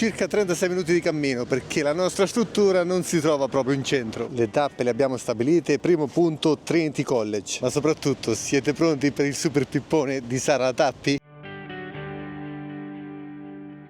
circa 36 minuti di cammino perché la nostra struttura non si trova proprio in centro. Le tappe le abbiamo stabilite, primo punto Trinity College, ma soprattutto siete pronti per il super pippone di Sara Tappi?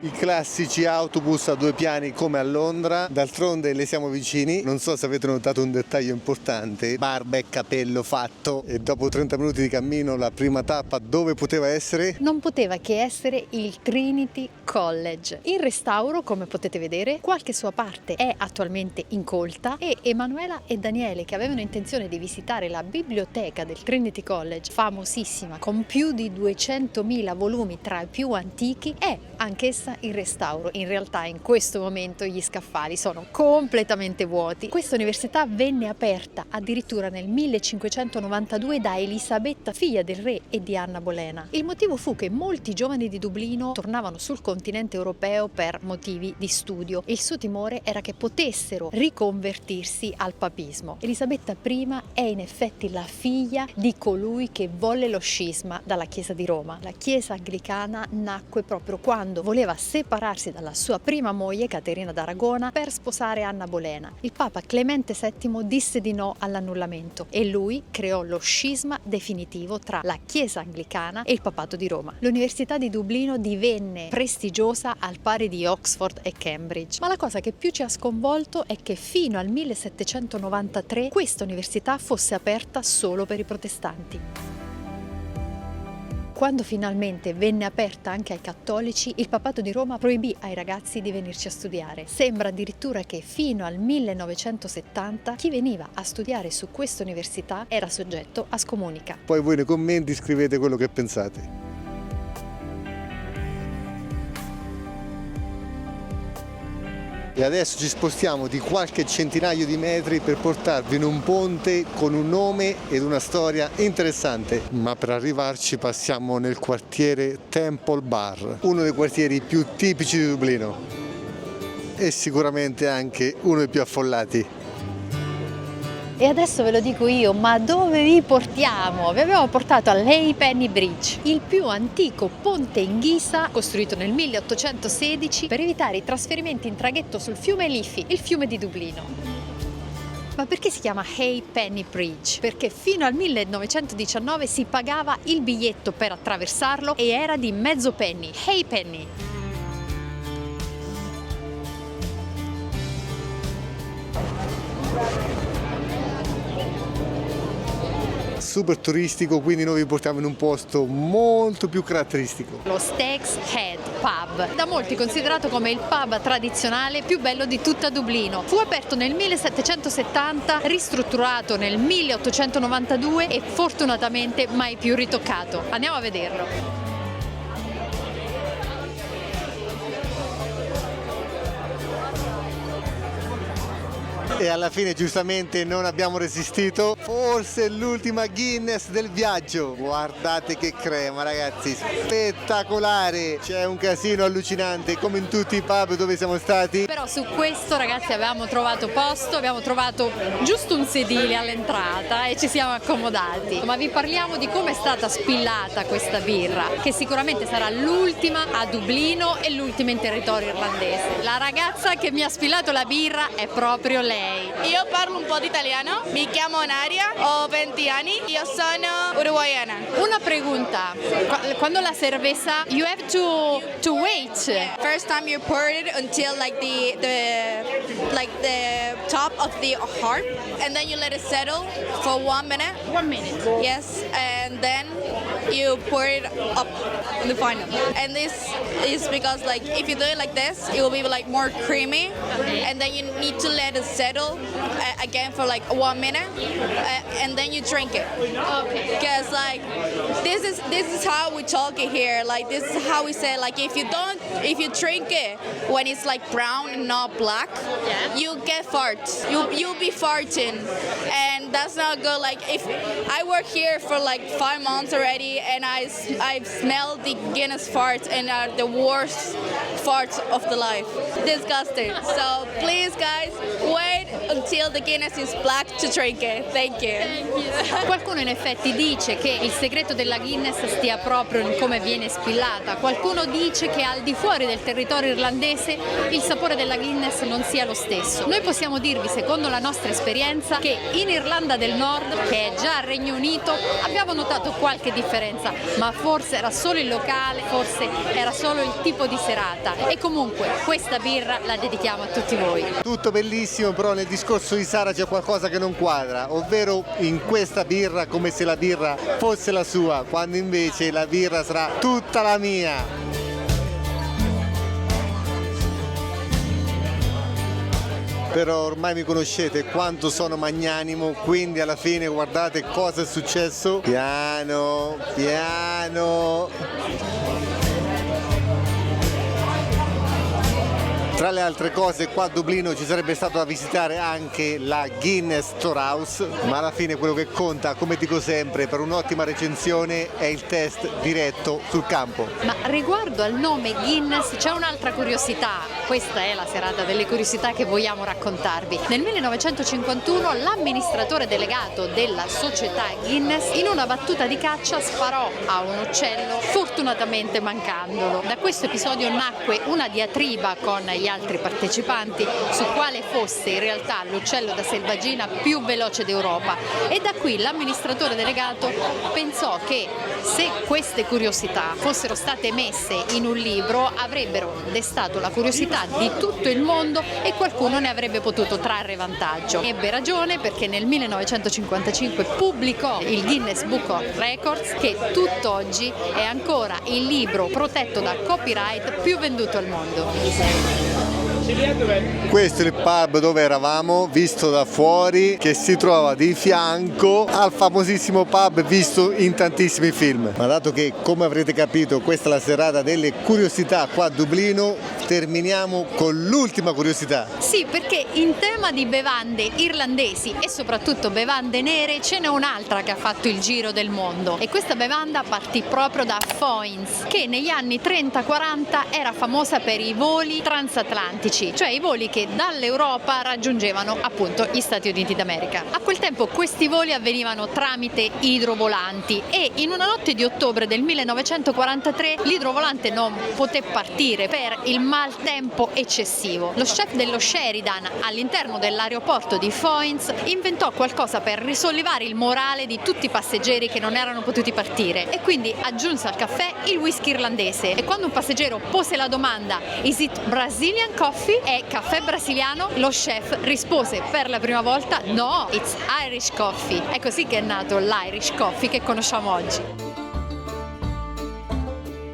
I classici autobus a 2 piani come a Londra, d'altronde le siamo vicini, non so se avete notato un dettaglio importante, barba e capello fatto e dopo 30 minuti di cammino la prima tappa dove poteva essere? Non poteva che essere il Trinity College. In restauro, come potete vedere, qualche sua parte è attualmente incolta e Emanuela e Daniele, che avevano intenzione di visitare la biblioteca del Trinity College, famosissima, con più di 200.000 volumi tra i più antichi, è anch'essa in restauro. In realtà in questo momento gli scaffali sono completamente vuoti. Questa università venne aperta addirittura nel 1592 da Elisabetta, figlia del re e di Anna Bolena. Il motivo fu che molti giovani di Dublino tornavano sul continente europeo per motivi di studio. Il suo timore era che potessero riconvertirsi al papismo. Elisabetta I è in effetti la figlia di colui che volle lo scisma dalla Chiesa di Roma. La Chiesa anglicana nacque proprio quando voleva separarsi dalla sua prima moglie Caterina d'Aragona per sposare Anna Bolena. Il Papa Clemente VII disse di no all'annullamento e lui creò lo scisma definitivo tra la Chiesa anglicana e il Papato di Roma. L'Università di Dublino divenne prestigiosa al pari di Oxford e Cambridge, ma la cosa che più ci ha sconvolto è che fino al 1793 questa università fosse aperta solo per i protestanti. Quando finalmente venne aperta anche ai cattolici, il Papato di Roma proibì ai ragazzi di venirci a studiare. Sembra addirittura che fino al 1970 chi veniva a studiare su questa università era soggetto a scomunica. Poi voi nei commenti scrivete quello che pensate. E adesso ci spostiamo di qualche centinaio di metri per portarvi in un ponte con un nome ed una storia interessante. Ma per arrivarci passiamo nel quartiere Temple Bar, uno dei quartieri più tipici di Dublino e sicuramente anche uno dei più affollati. E adesso ve lo dico io, ma dove vi portiamo? Vi abbiamo portato all'Halfpenny Bridge, il più antico ponte in ghisa costruito nel 1816 per evitare i trasferimenti in traghetto sul fiume Liffey, il fiume di Dublino. Ma perché si chiama Halfpenny Bridge? Perché fino al 1919 si pagava il biglietto per attraversarlo e era di mezzo penny, halfpenny. Super turistico, quindi noi vi portiamo in un posto molto più caratteristico. Lo Stakes Head Pub, da molti considerato come il pub tradizionale più bello di tutta Dublino. Fu aperto nel 1770, ristrutturato nel 1892 e fortunatamente mai più ritoccato. Andiamo a vederlo. E alla fine giustamente non abbiamo resistito, forse l'ultima Guinness del viaggio. Guardate che crema ragazzi, spettacolare, c'è un casino allucinante come in tutti i pub dove siamo stati. Però su questo ragazzi avevamo trovato posto, abbiamo trovato giusto un sedile all'entrata e ci siamo accomodati. Ma vi parliamo di come è stata spillata questa birra, che sicuramente sarà l'ultima a Dublino e l'ultima in territorio irlandese. La ragazza che mi ha spillato la birra è proprio lei. Io parlo un po' di italiano, mi chiamo Naria, ho 20 anni, io sono uruguayana. Una pregunta, quando la cerveza, you have to wait. First time you pour it until like the top of the heart, and then you let it settle for 1 minute. 1 minute. Yes, and then you pour it up in the final. And this is because like if you do it like this, it will be like more creamy, and then you need to let it settle again for like 1 minute, and then you drink it. Okay. Because like this is how we talk it here. Like this is how we say like if you drink it when it's like brown and not black, Yeah. you get farts. You'll be farting, and that's not good. Like if I work here for like 5 months already, and I've smelled the Guinness farts, and are the worst farts of the life. Disgusting. So please, guys, wait until the Guinness is black to drink it. Thank you. Qualcuno in effetti dice che il segreto della Guinness stia proprio in come viene spillata. Qualcuno dice che al di fuori del territorio irlandese il sapore della Guinness non sia lo stesso. Noi possiamo dirvi, secondo la nostra esperienza, che in Irlanda del Nord, che è già Regno Unito, abbiamo notato qualche differenza, ma forse era solo il locale, forse era solo il tipo di serata. E comunque questa birra la dedichiamo a tutti voi. Tutto bellissimo, però nel discorso di Sara c'è qualcosa che non quadra, ovvero in questa birra come se la birra fosse la sua, quando invece la birra sarà tutta la mia. Però ormai mi conoscete quanto sono magnanimo, quindi alla fine guardate cosa è successo. Piano, piano. Tra le altre cose, qua a Dublino ci sarebbe stato da visitare anche la Guinness Storehouse, ma alla fine quello che conta, come dico sempre, per un'ottima recensione è il test diretto sul campo. Ma riguardo al nome Guinness c'è un'altra curiosità, questa è la serata delle curiosità che vogliamo raccontarvi. Nel 1951 l'amministratore delegato della società Guinness in una battuta di caccia sparò a un uccello, fortunatamente mancandolo. Da questo episodio nacque una diatriba con gli altri partecipanti su quale fosse in realtà l'uccello da selvaggina più veloce d'Europa, e da qui l'amministratore delegato pensò che se queste curiosità fossero state messe in un libro avrebbero destato la curiosità di tutto il mondo e qualcuno ne avrebbe potuto trarre vantaggio. Ebbe ragione, perché nel 1955 pubblicò il Guinness Book of Records, che tutt'oggi è ancora il libro protetto da copyright più venduto al mondo. Questo è il pub dove eravamo, visto da fuori, che si trova di fianco al famosissimo pub visto in tantissimi film. Ma dato che, come avrete capito, questa è la serata delle curiosità qua a Dublino, terminiamo con l'ultima curiosità. Sì, perché in tema di bevande irlandesi e soprattutto bevande nere ce n'è un'altra che ha fatto il giro del mondo, e questa bevanda partì proprio da Foynes, che negli anni 30-40 era famosa per i voli transatlantici, cioè i voli che dall'Europa raggiungevano appunto gli Stati Uniti d'America. A quel tempo questi voli avvenivano tramite idrovolanti, e in una notte di ottobre del 1943 l'idrovolante non poté partire per il maltempo eccessivo. Lo chef dello Sheridan all'interno dell'aeroporto di Foynes inventò qualcosa per risollevare il morale di tutti i passeggeri che non erano potuti partire, e quindi aggiunse al caffè il whisky irlandese. E quando un passeggero pose la domanda "Is it Brazilian coffee?" È caffè brasiliano? Lo chef rispose per la prima volta "No, it's Irish coffee". È così che è nato l'Irish coffee che conosciamo oggi.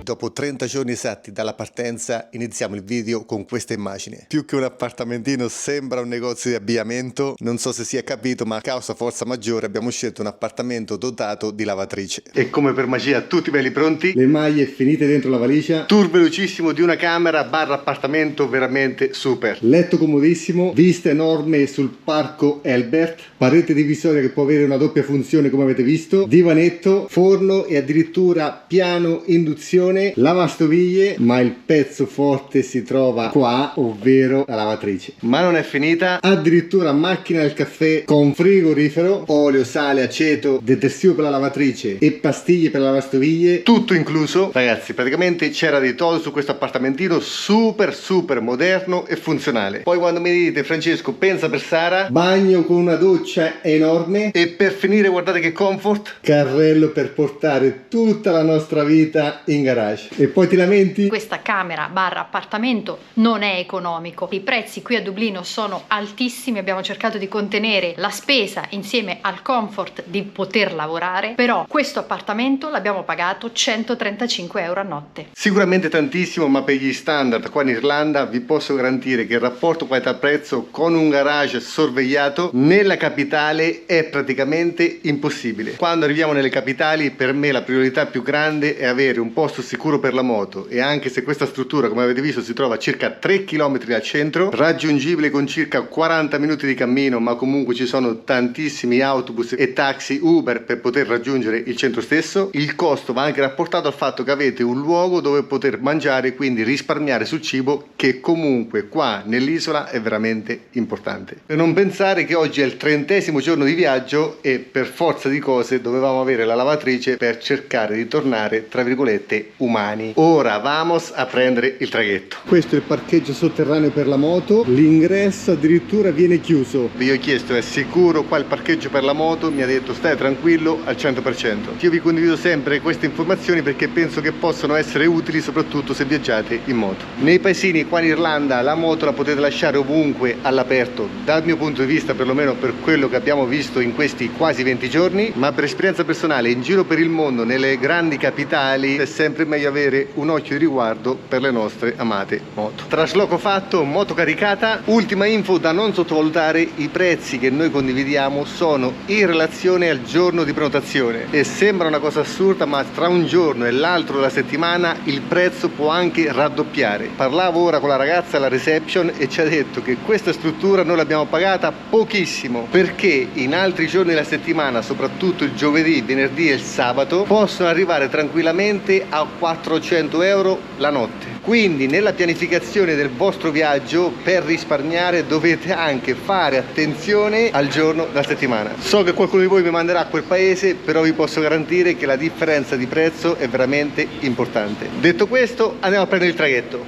Dopo 30 giorni esatti dalla partenza iniziamo il video con questa immagine. Più che un appartamentino sembra un negozio di abbigliamento. Non so se si è capito, ma a causa forza maggiore abbiamo scelto un appartamento dotato di lavatrice. E come per magia tutti belli pronti, le maglie finite dentro la valigia, tour velocissimo di una camera barra appartamento veramente super. Letto comodissimo, vista enorme sul parco Albert, parete divisoria che può avere una doppia funzione come avete visto, divanetto, forno e addirittura piano induzione, lavastoviglie, ma il pezzo forte si trova qua, ovvero la lavatrice. Ma non è finita, addirittura macchina del caffè con frigorifero, olio, sale, aceto, detersivo per la lavatrice e pastiglie per la lavastoviglie, tutto incluso. Ragazzi, praticamente c'era di tutto su questo appartamentino super moderno e funzionale. Poi quando mi dite "Francesco, pensa per Sara", bagno con una doccia enorme, e per finire guardate che comfort, carrello per portare tutta la nostra vita in garage. E poi ti lamenti? Questa camera barra appartamento non è economico, i prezzi qui a Dublino sono altissimi, abbiamo cercato di contenere la spesa insieme al comfort di poter lavorare, però questo appartamento l'abbiamo pagato 135 euro a notte. Sicuramente tantissimo, ma per gli standard qua in Irlanda vi posso garantire che il rapporto qualità-prezzo con un garage sorvegliato nella capitale è praticamente impossibile. Quando arriviamo nelle capitali, per me la priorità più grande è avere un posto sicuro sicuro per la moto e anche se questa struttura, come avete visto, si trova a circa 3 km dal centro, raggiungibile con circa 40 minuti di cammino, ma comunque ci sono tantissimi autobus e taxi Uber per poter raggiungere il centro stesso, il costo va anche rapportato al fatto che avete un luogo dove poter mangiare, quindi risparmiare sul cibo, che comunque qua nell'isola è veramente importante. Per non pensare che oggi è il 30° giorno di viaggio e per forza di cose dovevamo avere la lavatrice per cercare di tornare, tra virgolette, umani. Ora vamos a prendere il traghetto. Questo è il parcheggio sotterraneo per la moto, l'ingresso addirittura viene chiuso. Vi ho chiesto: è sicuro qua il parcheggio per la moto? Mi ha detto stai tranquillo al 100%. Io vi condivido sempre queste informazioni perché penso che possono essere utili soprattutto se viaggiate in moto. Nei paesini qua in Irlanda la moto la potete lasciare ovunque all'aperto, dal mio punto di vista, perlomeno per quello che abbiamo visto in questi quasi 20 giorni, ma per esperienza personale in giro per il mondo, nelle grandi capitali, è sempre meglio avere un occhio di riguardo per le nostre amate moto. Trasloco fatto, moto caricata. Ultima info da non sottovalutare: i prezzi che noi condividiamo sono in relazione al giorno di prenotazione e sembra una cosa assurda, ma tra un giorno e l'altro della settimana il prezzo può anche raddoppiare. Parlavo ora con la ragazza alla reception e ci ha detto che questa struttura noi l'abbiamo pagata pochissimo perché in altri giorni della settimana, soprattutto il giovedì, venerdì e il sabato, possono arrivare tranquillamente a 400 euro la notte. Quindi nella pianificazione del vostro viaggio, per risparmiare, dovete anche fare attenzione al giorno della settimana. So che qualcuno di voi mi manderà a quel paese, però vi posso garantire che la differenza di prezzo è veramente importante. Detto questo, andiamo a prendere il traghetto.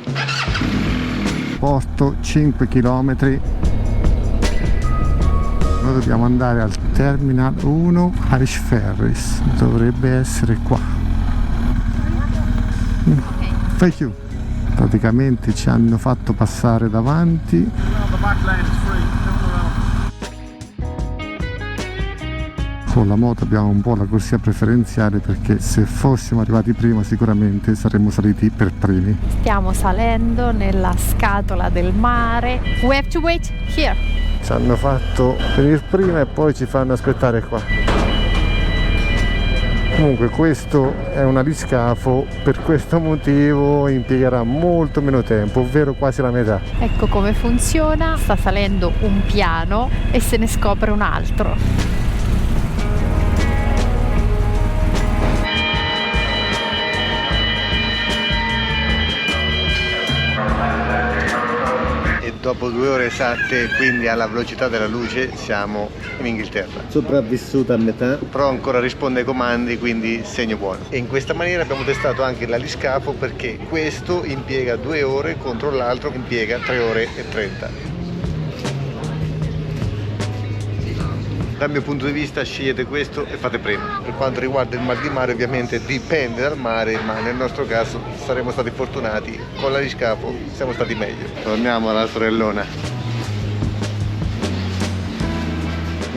Posto 5 km. Noi dobbiamo andare al Terminal 1 Irish Ferries. Dovrebbe essere qua. Thank you. Praticamente ci hanno fatto passare davanti. Con la moto abbiamo un po' la corsia preferenziale perché se fossimo arrivati prima sicuramente saremmo saliti per primi. Stiamo salendo nella scatola del mare. We have to wait here. Ci hanno fatto venire prima e poi ci fanno aspettare qua. Comunque questo è un aliscafo, per questo motivo impiegherà molto meno tempo, ovvero quasi la metà. Ecco come funziona: sta salendo un piano e se ne scopre un altro. Dopo 2 ore esatte, quindi alla velocità della luce, siamo in Inghilterra. Sopravvissuta a metà, però ancora risponde ai comandi, quindi segno buono. E in questa maniera abbiamo testato anche l'aliscafo perché questo impiega 2 ore contro l'altro impiega 3 ore e 30. Dal mio punto di vista scegliete questo e fate prima. Per quanto riguarda il mal di mare ovviamente dipende dal mare, ma nel nostro caso saremmo stati fortunati, con l'aliscafo siamo stati meglio. Torniamo alla sorellona.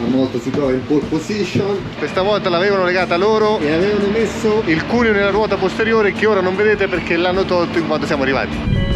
La moto si trova in pole position. Questa volta l'avevano legata loro e avevano messo il cuneo nella ruota posteriore che ora non vedete perché l'hanno tolto in quanto siamo arrivati.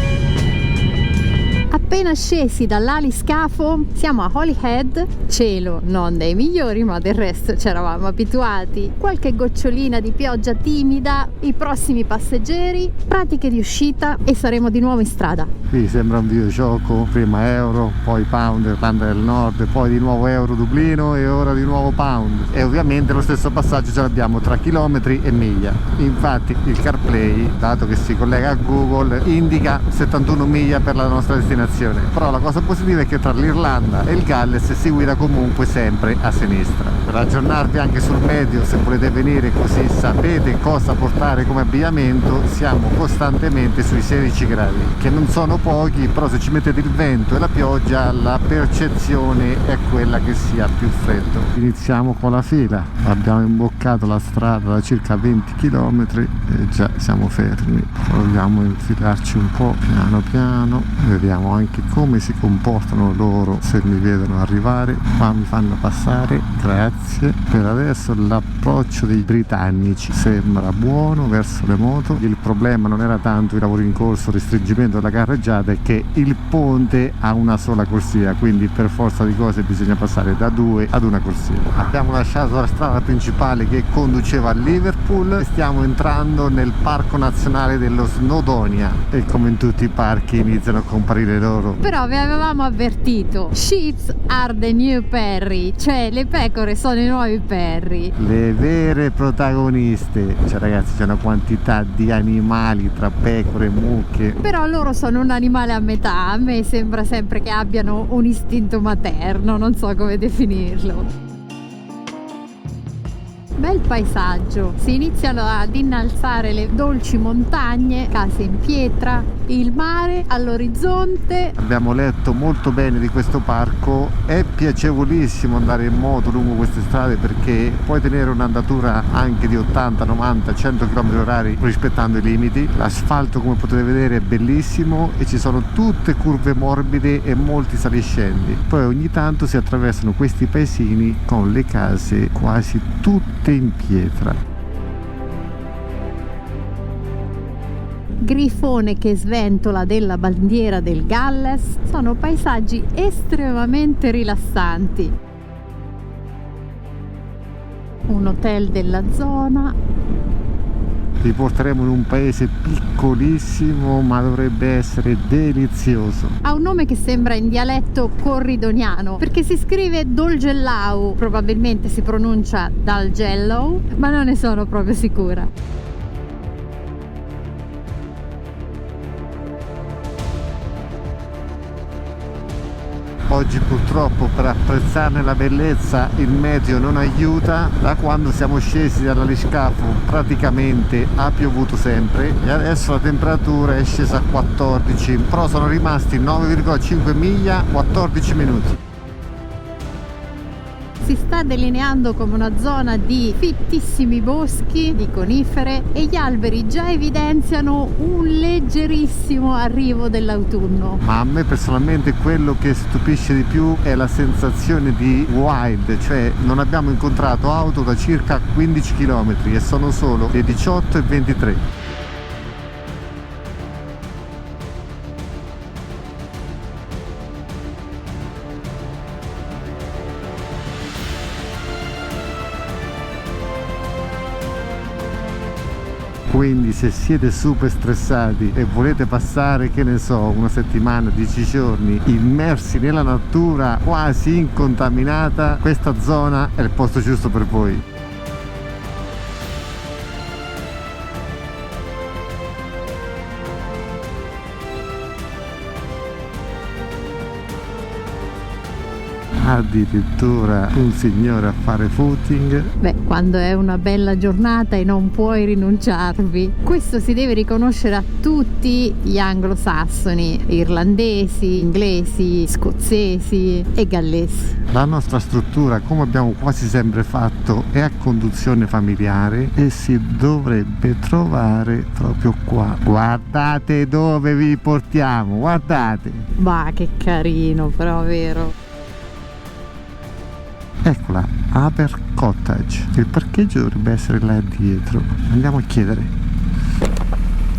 Appena scesi dall'aliscafo siamo a Holyhead, cielo non dei migliori ma del resto ci eravamo abituati, qualche gocciolina di pioggia timida, i prossimi passeggeri, pratiche di uscita e saremo di nuovo in strada. Qui sembra un videogioco, prima euro, poi pound, Irlanda del Nord, poi di nuovo euro Dublino e ora di nuovo pound. E ovviamente lo stesso passaggio ce l'abbiamo tra chilometri e miglia. Infatti il CarPlay, dato che si collega a Google, indica 71 miglia per la nostra destinazione. Però la cosa positiva è che tra l'Irlanda e il Galles si guida comunque sempre a sinistra. Per aggiornarvi anche sul meteo, se volete venire così sapete cosa portare come abbigliamento, siamo costantemente sui 16 gradi, che non sono pochi, però se ci mettete il vento e la pioggia la percezione è quella che sia più freddo. Iniziamo con la fila, abbiamo imboccato la strada da circa 20 km e già siamo fermi. Proviamo a infilarci un po' piano piano, vediamo anche come si comportano loro se mi vedono arrivare. Qua mi fanno passare, grazie. Per adesso l'approccio dei britannici sembra buono verso le moto. Il problema non era tanto i lavori in corso, il restringimento della carreggiata, è che il ponte ha una sola corsia, quindi per forza di cose bisogna passare da 2 ad una corsia. Abbiamo lasciato la strada principale che conduceva a Liverpool e stiamo entrando nel parco nazionale dello Snowdonia, e come in tutti i parchi iniziano a comparire loro. Però vi avevamo avvertito, sheep are the new Perry, cioè le pecore sono i nuovi Perry. Le vere protagoniste, cioè ragazzi, c'è una quantità di animali tra pecore e mucche. Però loro sono un animale a metà, a me sembra sempre che abbiano un istinto materno, non so come definirlo. Bel paesaggio, si iniziano ad innalzare le dolci montagne, case in pietra, il mare all'orizzonte. Abbiamo letto molto bene di questo parco, è piacevolissimo andare in moto lungo queste strade perché puoi tenere un'andatura anche di 80, 90, 100 km/h rispettando i limiti. L'asfalto, come potete vedere, è bellissimo e ci sono tutte curve morbide e molti saliscendi. Poi ogni tanto si attraversano questi paesini con le case quasi tutte in pietra. Grifone che sventola della bandiera del Galles, sono paesaggi estremamente rilassanti. Un hotel della zona. Vi porteremo in un paese piccolissimo ma dovrebbe essere delizioso. Ha un nome che sembra in dialetto corridoniano perché si scrive Dolgellau, probabilmente si pronuncia Dalgello, ma non ne sono proprio sicura. Oggi purtroppo per apprezzarne la bellezza il meteo non aiuta. Da quando siamo scesi dall'aliscafo praticamente ha piovuto sempre e adesso la temperatura è scesa a 14, però sono rimasti 9,5 miglia, 14 minuti. Si sta delineando come una zona di fittissimi boschi, di conifere, e gli alberi già evidenziano un leggerissimo arrivo dell'autunno. Ma a me personalmente quello che stupisce di più è la sensazione di wild, cioè non abbiamo incontrato auto da circa 15 km e sono solo le 18:23. Quindi se siete super stressati e volete passare, che ne so, una settimana, 10 giorni immersi nella natura quasi incontaminata, questa zona è il posto giusto per voi. Addirittura un signore a fare footing. Beh, quando è una bella giornata e non puoi rinunciarvi. Questo si deve riconoscere a tutti gli anglosassoni, irlandesi, inglesi, scozzesi e gallesi. La nostra struttura, come abbiamo quasi sempre fatto, è a conduzione familiare e si dovrebbe trovare proprio qua. Guardate dove vi portiamo, guardate! Ma che carino, però, vero? Eccola, Aber Cottage. Il parcheggio dovrebbe essere là dietro. Andiamo a chiedere.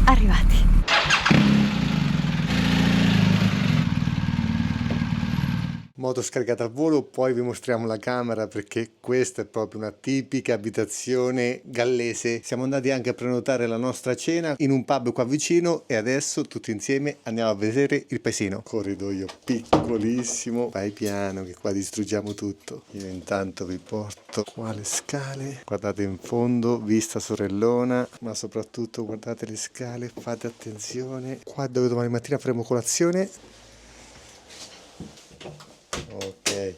Arrivati. Moto scaricata al volo, poi vi mostriamo la camera perché questa è proprio una tipica abitazione gallese. Siamo andati anche a prenotare la nostra cena in un pub qua vicino e adesso tutti insieme andiamo a vedere il paesino. Corridoio piccolissimo, vai piano che qua distruggiamo tutto. Io intanto vi porto qua le scale, guardate in fondo, vista Sorellona, ma soprattutto guardate le scale, fate attenzione. Qua dove domani mattina faremo colazione. Ok,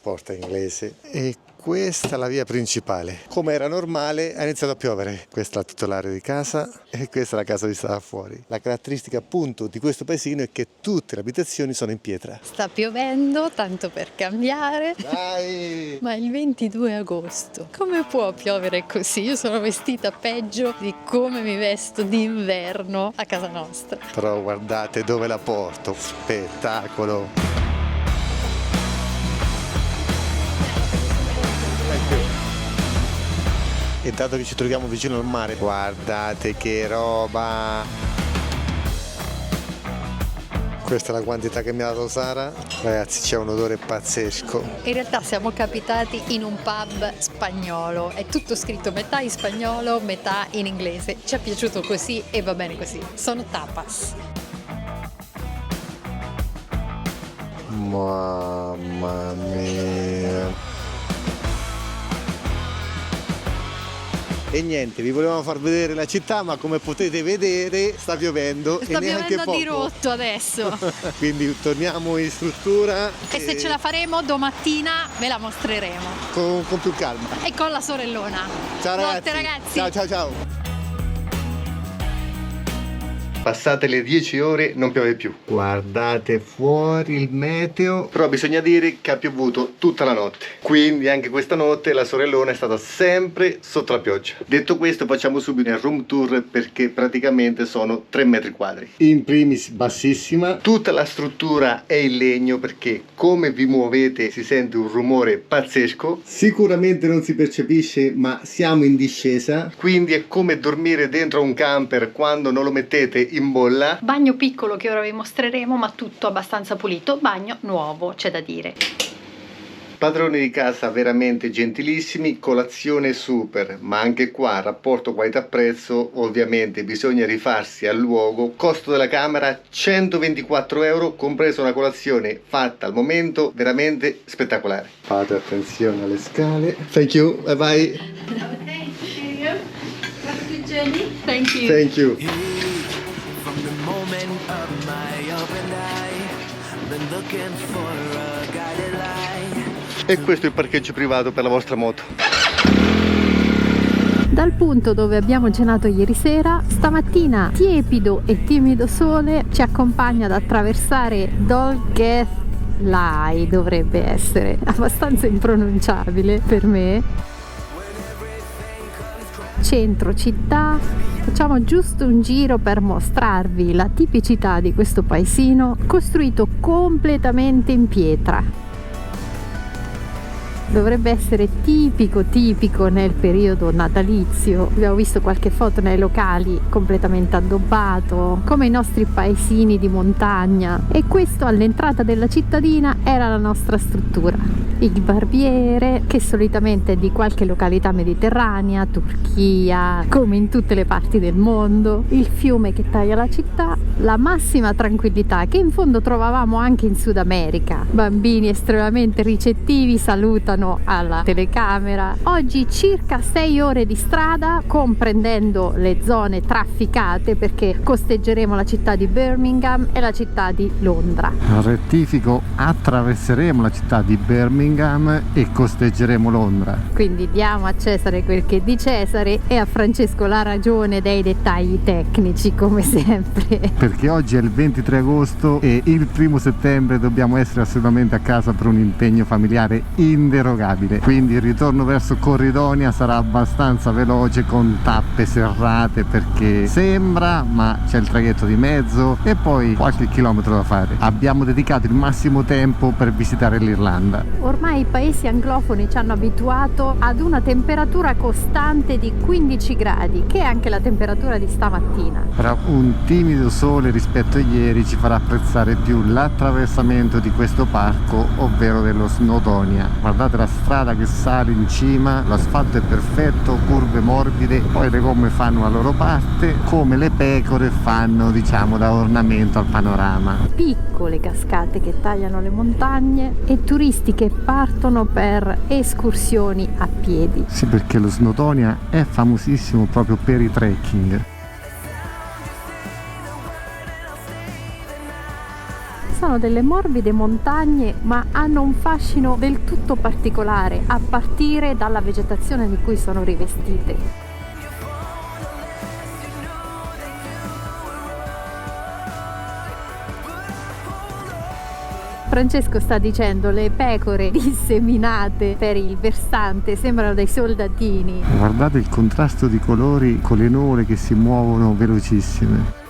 porta inglese. E questa è la via principale. Come era normale, ha iniziato a piovere. Questa è la titolare di casa e questa è la casa vista da fuori. La caratteristica appunto di questo paesino è che tutte le abitazioni sono in pietra. Sta piovendo, tanto per cambiare. Dai! Ma il 22 agosto, come può piovere così? Io sono vestita peggio di come mi vesto d'inverno a casa nostra. Però guardate dove la porto, spettacolo! E dato che ci troviamo vicino al mare, guardate che roba! Questa è la quantità che mi ha dato Sara. Ragazzi, c'è un odore pazzesco. In realtà siamo capitati in un pub spagnolo, è tutto scritto metà in spagnolo, metà in inglese. Ci è piaciuto così e va bene così. Sono tapas. Mamma mia. E niente, vi volevamo far vedere la città, ma come potete vedere sta piovendo Sta e neanche piovendo poco. di rotto adesso. Quindi torniamo in struttura E se ce la faremo domattina ve la mostreremo. con più calma. E con la sorellona. Ciao ragazzi. Notte, ragazzi. Ciao ciao ciao. Passate le 10 ore non piove più. Guardate fuori il meteo. Però bisogna dire che ha piovuto tutta la notte. Quindi anche questa notte la sorellona è stata sempre sotto la pioggia. Detto questo, facciamo subito il room tour perché praticamente sono 3 metri quadri. In primis bassissima. Tutta la struttura è in legno perché come vi muovete si sente un rumore pazzesco. Sicuramente non si percepisce, ma siamo in discesa. Quindi è come dormire dentro un camper quando non lo mettete in bolla. Bagno piccolo che ora vi mostreremo, ma tutto abbastanza pulito. Bagno nuovo, c'è da dire. Padroni di casa veramente gentilissimi, colazione super, ma anche qua rapporto qualità-prezzo ovviamente bisogna rifarsi al luogo. Costo della camera 124 euro, compresa una colazione fatta al momento veramente spettacolare. Fate attenzione alle scale. Thank you, bye bye. Thank you. Thank you. From the moment of my open eye, been looking for a guided light. E questo è il parcheggio privato per la vostra moto. Dal punto dove abbiamo cenato ieri sera, stamattina tiepido e timido sole ci accompagna ad attraversare Dolgeth Lai, dovrebbe essere abbastanza impronunciabile per me. Centro città, facciamo giusto un giro per mostrarvi la tipicità di questo paesino costruito completamente in pietra. Dovrebbe essere tipico nel periodo natalizio. Abbiamo visto qualche foto nei locali, completamente addobbato come i nostri paesini di montagna. E questo all'entrata della cittadina era la nostra struttura. Il barbiere, che solitamente è di qualche località mediterranea, Turchia, come in tutte le parti del mondo, il fiume che taglia la città, la massima tranquillità che in fondo trovavamo anche in Sud America. Bambini estremamente ricettivi salutano alla telecamera. Oggi circa 6 ore di strada, comprendendo le zone trafficate, perché costeggeremo la città di Birmingham e la città di Londra. Rettifico, attraverseremo la città di Birmingham e costeggeremo Londra. Quindi diamo a Cesare quel che è di Cesare e a Francesco la ragione dei dettagli tecnici, come sempre. Perché oggi è il 23 agosto e il 1 settembre dobbiamo essere assolutamente a casa per un impegno familiare inderogabile. Quindi il ritorno verso Corridonia sarà abbastanza veloce con tappe serrate perché sembra, ma c'è il traghetto di mezzo e poi qualche chilometro da fare. Abbiamo dedicato il massimo tempo per visitare l'Irlanda. Ormai i paesi anglofoni ci hanno abituato ad una temperatura costante di 15 gradi, che è anche la temperatura di stamattina. Però un timido sole rispetto a ieri ci farà apprezzare più l'attraversamento di questo parco, ovvero dello Snowdonia. Guardate la strada che sale in cima, l'asfalto è perfetto, curve morbide, poi le gomme fanno la loro parte, come le pecore fanno, diciamo, da ornamento al panorama. Piccole cascate che tagliano le montagne e turisti che partono per escursioni a piedi. Sì, perché lo Snowdonia è famosissimo proprio per i trekking. Sono delle morbide montagne, ma hanno un fascino del tutto particolare, a partire dalla vegetazione di cui sono rivestite. Francesco sta dicendo le pecore disseminate per il versante sembrano dei soldatini. Guardate il contrasto di colori con le nuvole che si muovono velocissime.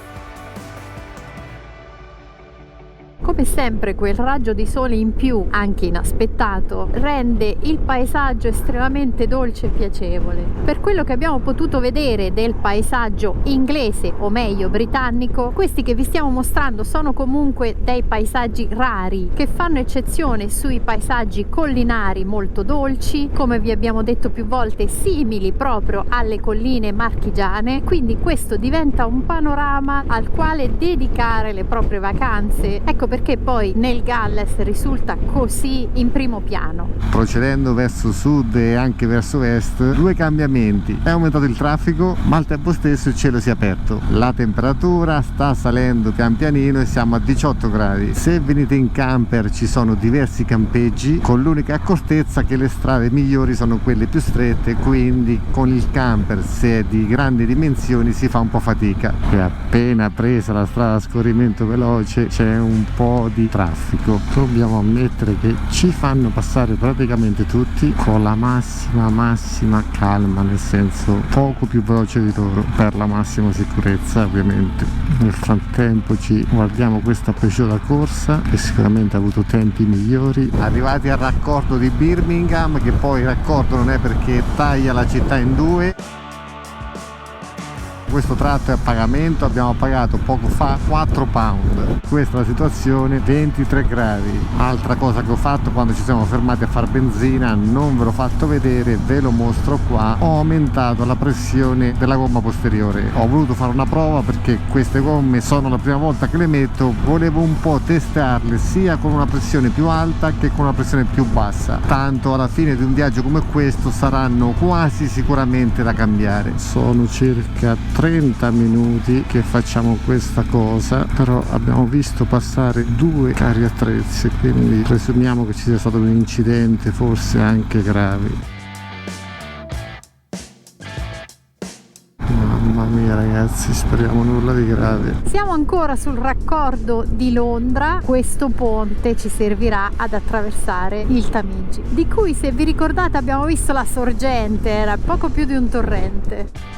Come sempre quel raggio di sole in più, anche inaspettato, rende il paesaggio estremamente dolce e piacevole. Per quello che abbiamo potuto vedere del paesaggio inglese, o meglio britannico, questi che vi stiamo mostrando sono comunque dei paesaggi rari che fanno eccezione sui paesaggi collinari molto dolci, come vi abbiamo detto più volte, simili proprio alle colline marchigiane. Quindi questo diventa un panorama al quale dedicare le proprie vacanze. Ecco perché poi nel Galles risulta così in primo piano. Procedendo verso sud e anche verso est, due cambiamenti: è aumentato il traffico, ma al tempo stesso il cielo si è aperto, la temperatura sta salendo pian pianino e siamo a 18 gradi. Se venite in camper ci sono diversi campeggi, con l'unica accortezza che le strade migliori sono quelle più strette, quindi con il camper, se è di grandi dimensioni, si fa un po' fatica. E appena presa la strada a scorrimento veloce c'è un po' di traffico. Dobbiamo ammettere che ci fanno passare praticamente tutti con la massima calma, nel senso poco più veloce di loro, per la massima sicurezza ovviamente. Nel frattempo ci guardiamo questa Peugeot da corsa che sicuramente ha avuto tempi migliori. Arrivati al raccordo di Birmingham, che poi il raccordo non è perché taglia la città in due. Questo tratto è a pagamento, abbiamo pagato poco fa 4 pound. Questa è la situazione, 23 gradi. Altra cosa che ho fatto quando ci siamo fermati a far benzina, non ve l'ho fatto vedere, ve lo mostro qua. Ho aumentato la pressione della gomma posteriore. Ho voluto fare una prova perché queste gomme sono la prima volta che le metto, volevo un po' testarle sia con una pressione più alta che con una pressione più bassa. Tanto alla fine di un viaggio come questo saranno quasi sicuramente da cambiare. Sono circa 30 minuti che facciamo questa cosa, però abbiamo visto passare 2 carri attrezzi, quindi presumiamo che ci sia stato un incidente, forse anche grave. Mamma mia ragazzi, speriamo nulla di grave. Siamo ancora sul raccordo di Londra. Questo ponte ci servirà ad attraversare il Tamigi, di cui, se vi ricordate, abbiamo visto la sorgente, era poco più di un torrente.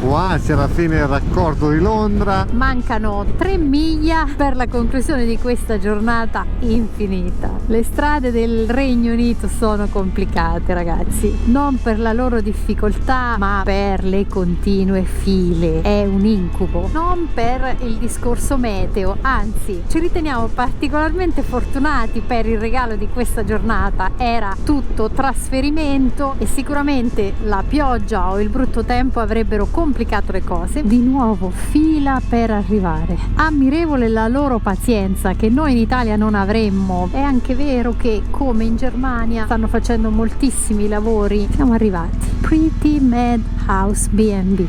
Quasi alla fine del raccordo di Londra. Mancano 3 miglia per la conclusione di questa giornata infinita. Le strade del Regno Unito sono complicate, ragazzi, non per la loro difficoltà, ma per le continue file. È un incubo, non per il discorso meteo, anzi ci riteniamo particolarmente fortunati per il regalo di questa giornata. Era tutto trasferimento e sicuramente la pioggia o il brutto tempo avrebbero complicato le cose. Di nuovo fila per arrivare. Ammirevole la loro pazienza, che noi in Italia non avremmo. È anche vero che, come in Germania, stanno facendo moltissimi lavori. Siamo arrivati. Pretty Madhouse B&B.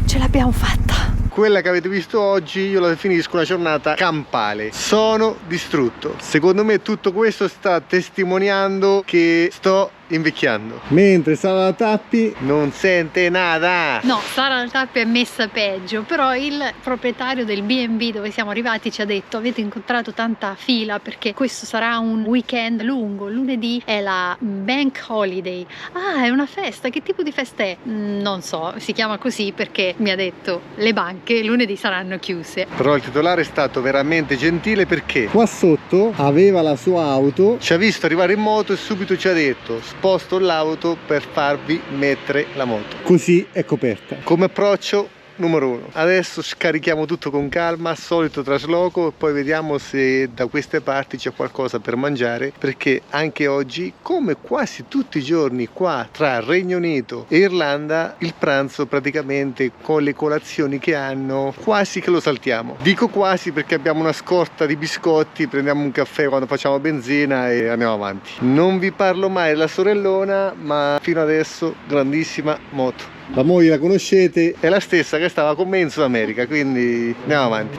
Ce l'abbiamo fatta. Quella che avete visto oggi io la definisco una giornata campale. Sono distrutto. Secondo me tutto questo sta testimoniando che sto invecchiando. Mentre Sara la Tappi non sente nada. No, Sara la Tappi è messa peggio, però il proprietario del B&B dove siamo arrivati ci ha detto: avete incontrato tanta fila perché questo sarà un weekend lungo, lunedì è la Bank Holiday. Ah, è una festa, che tipo di festa è? Non so, si chiama così perché mi ha detto le banche lunedì saranno chiuse. Però il titolare è stato veramente gentile, perché qua sotto aveva la sua auto, ci ha visto arrivare in moto e subito ci ha detto: sposto l'auto per farvi mettere la moto, così è coperta. Come approccio numero 1. Adesso scarichiamo tutto con calma, solito trasloco, e poi vediamo se da queste parti c'è qualcosa per mangiare, perché anche oggi, come quasi tutti i giorni qua tra Regno Unito e Irlanda, il pranzo praticamente con le colazioni che hanno quasi che lo saltiamo. Dico quasi perché abbiamo una scorta di biscotti, prendiamo un caffè quando facciamo benzina e andiamo avanti. Non vi parlo mai della sorellona, ma fino adesso grandissima moto. La moglie la conoscete, è la stessa che stava con me in Sud America, quindi andiamo avanti.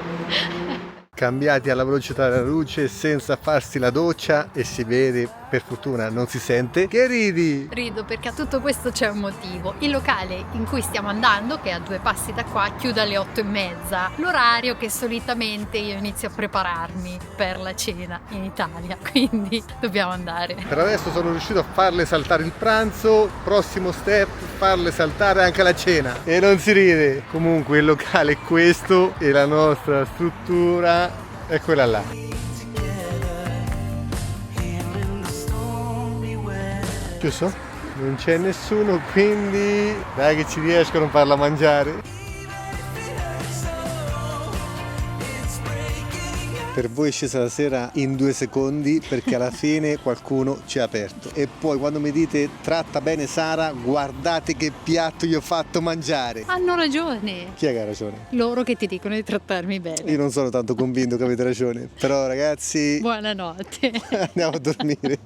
Cambiati alla velocità della luce senza farsi la doccia e si vede, per fortuna non si sente. Che ridi? Rido perché a tutto questo c'è un motivo. Il locale in cui stiamo andando, che è a 2 passi da qua, chiude alle 8:30. L'orario che solitamente io inizio a prepararmi per la cena in Italia, quindi dobbiamo andare. Per adesso sono riuscito a farle saltare il pranzo, prossimo step, farle saltare anche la cena. E non si ride. Comunque il locale è questo e la nostra struttura è quella là. Giusto? Non c'è nessuno, quindi dai che ci riescono a farla mangiare. Per voi è scesa la sera in 2 secondi perché alla fine qualcuno ci ha aperto. E poi quando mi dite tratta bene Sara, guardate che piatto gli ho fatto mangiare. Hanno ragione. Chi è che ha ragione? Loro che ti dicono di trattarmi bene. Io non sono tanto convinto che avete ragione. Però ragazzi, Buonanotte. andiamo a dormire.